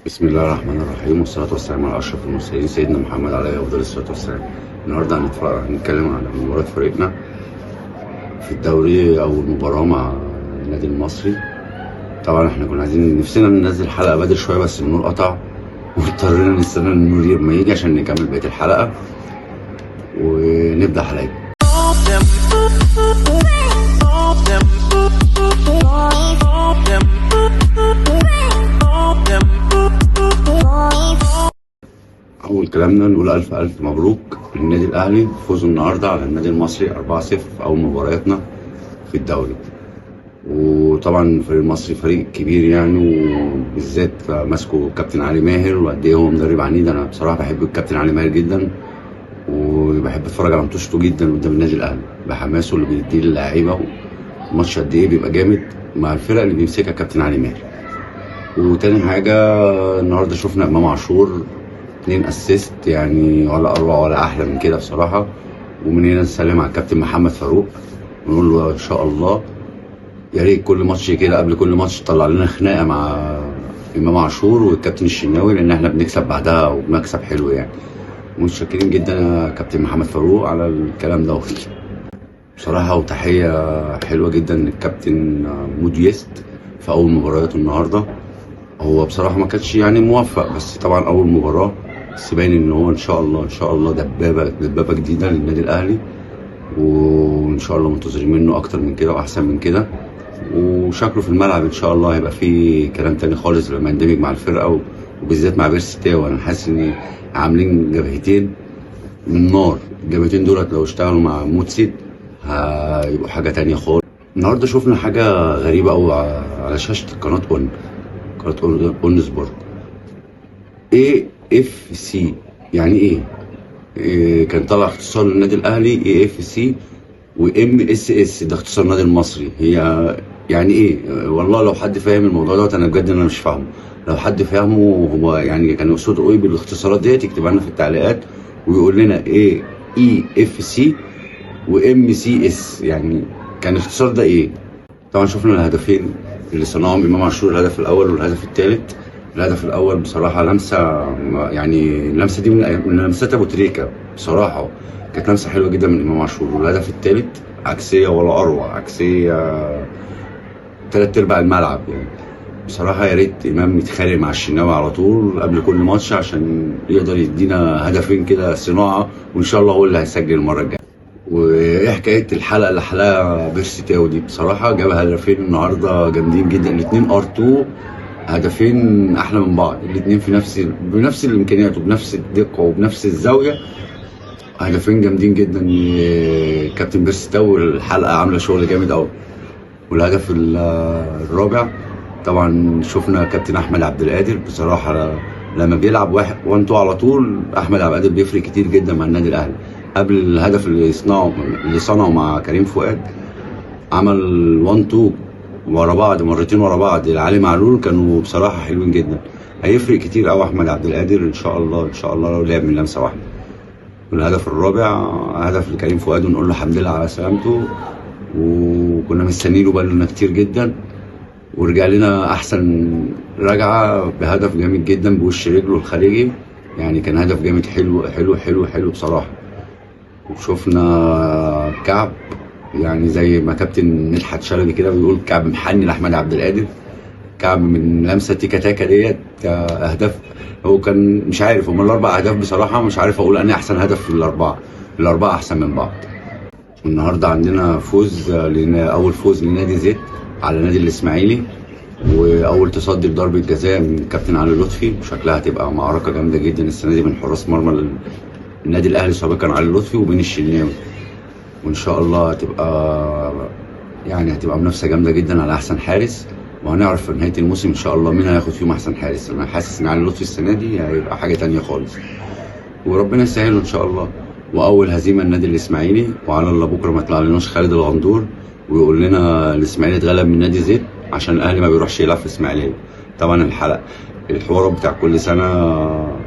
بسم الله الرحمن الرحيم، والصلاة والسلام على أشرف المرسلين سيدنا محمد عليه أفضل الصلاة والسلام. النهارده هنتكلم عن مباراة فريقنا في الدوري أو المباراة مع النادي المصري. طبعا احنا كنا عايزين نفسنا ننزل حلقة بدري شوية، بس النور قطع واضطرينا نستنى النور ما يجي عشان نكمل بقية الحلقة ونبدأ حلقتنا. أول كلامنا نقول ألف ألف مبروك للنادي الأهلي، فوزوا النهاردة على النادي المصري 4-0 في أول مبارياتنا في الدوري. وطبعا الفريق المصري فريق كبير يعني، وبالذات ماسكه الكابتن علي ماهر، وقد إيه هو مدرب عنيد. أنا بصراحة بحب الكابتن علي ماهر جدا، وبحب أتفرج على ماتشاته جدا قدام النادي الأهلي بحماسه اللي بيديه للاعيبة. الماتش قد إيه بيبقى جامد مع الفرق اللي بيمسكها الكابتن علي ماهر. وتاني حاجة النهارده شفنا إمام عاشور 2 اسيست، يعني ولا اروع ولا احلى من كده بصراحه. ومن هنا نسلم على الكابتن محمد فاروق ونقول له ان شاء الله يا ريت كل ماتش كده قبل كل ماتش طلع لنا خناقه مع امام عاشور والكابتن الشناوي، لان احنا بنكسب بعدها وبنكسب حلو يعني. متشكرين جدا يا كابتن محمد فاروق على الكلام ده بصراحه. وتحيه حلوه جدا للكابتن موديست في اول مبارياته النهارده. هو بصراحه ما كانش يعني موفق، بس طبعا اول مباراه، بس باين ان هو ان شاء الله دبابه جديده للنادي الاهلي، وان شاء الله منتظرين منه اكتر من كده واحسن من كده. وشكله في الملعب ان شاء الله هيبقى فيه كلام تاني خالص لما يندمج مع الفرقه، وبالذات مع بيرسي تاو. انا حاسس ان عاملين جبهتين من نار. الجبهتين دولت لو اشتغلوا مع موتسيد هيبقوا حاجه تانيه خالص. النهارده شفنا حاجه غريبه قوي على شاشه قناه اون سبورت. اي اف سي يعني ايه؟ كان طلع اختصار للنادي الاهلي اي اف سي، وام اس اس ده اختصار النادي المصري. هي يعني ايه؟ والله لو حد فاهم الموضوع دوت، انا بجد انا مش فاهمه. لو حد فاهمه هو يعني كان يقصده ايه بالاختصارات ديت يكتبها لنا في التعليقات ويقول لنا ايه اي اف سي وام سي اس، يعني كان الاختصار ده ايه؟ طبعا شفنا الهدفين اللي صنعهم امام عاشور، الهدف الاول والهدف الثالث. الهدف الاول بصراحه لمسه، يعني اللمسه دي من لمسات ابو تريكه بصراحه، كانت لمسه حلوه جدا من امام عاشور. والهدف الثالث عكسيه ولا اروع، عكسيه 3/4 الملعب يعني. بصراحه يا ريت امام يتخانق مع الشناوي على طول قبل كل ماتش عشان يقدر يدينا هدفين كده صناعه، وان شاء الله هو اللي هيسجل المره الجايه. وايه حكايه الحلقه اللي حلقها بيرسي تاو دي؟ بصراحه جاب هدفين النهارده جامدين جدا، الاثنين ار2، هدفين احلى من بعض، الاثنين بنفس الامكانيات وبنفس الدقه وبنفس الزاويه. هدفين جامدين جدا. كابتن بيرسي تاو الحلقه عامله شغل جامد قوي. والهدف الرابع طبعا شفنا كابتن احمد عبد القادر، بصراحه لما بيلعب 1-2 على طول احمد عبد القادر بيفرق كتير جدا مع النادي الاهلي. قبل الهدف اللي صنعه مع كريم فؤاد، عمل 1-2 ورا بعض، مرتين ورا بعض لعلي معلول، كانوا بصراحه حلوين جدا. هيفرق كتير قوي احمد عبد القادر ان شاء الله لو لعب من لمسه واحده. والهدف الرابع هدف لكريم فؤاد، ونقول له الحمد لله على سلامته، وكنا مستنيينه بقالنا كتير جدا، ورجع لنا احسن رجعه بهدف جامد جدا بوش رجله الخارجي. يعني كان هدف جامد حلو بصراحه. وشفنا كعب، يعني زي ما كابتن مدحت شلبي كده بيقول كعب محني لاحمد عبد القادر. كعب من لمسه تيكا تاكا ديت اهداف. هو كان مش عارف، هم الاربع اهداف بصراحه مش عارف اقول اني احسن هدف في الاربعه احسن من بعض. النهارده عندنا فوز اول فوز لنادي زد على نادي الاسماعيلي، واول تصدي لضربه جزاء من الكابتن علي لطفي. وشكلها هتبقى معركه جامده جدا السنه دي من حراس مرمى النادي الاهلي سابقا علي لطفي وبين الشناوي. وان شاء الله هتبقى منافسه جامده جدا على احسن حارس، وهنعرف في نهايه الموسم ان شاء الله مين هياخد فيهم احسن حارس. انا حاسس ان علي لطفي السنه دي هيبقى حاجه تانية خالص، وربنا يسهله ان شاء الله. واول هزيمه النادي الاسماعيلي، وعلى الله بكره ما يطلع لناش خالد الغندور ويقول لنا الاسماعيلي اتغلب من نادي زد عشان الاهلي ما بيروحش يلعب في اسماعيليه. طبعا الحوار بتاع كل سنه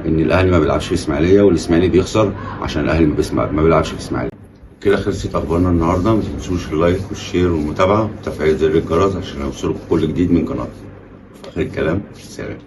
ان الاهلي ما بيلعبش في اسماعيليه والاسماعيلي بيخسر عشان الاهلي ما بيلعبش في اسماعيليه. كده خلصت اخبارنا النهارده. ما تنسوش اللايك والشير والمتابعه وتفعيل زر الجرس عشان يوصلكم كل جديد من قناتي. في اخر الكلام، سلام.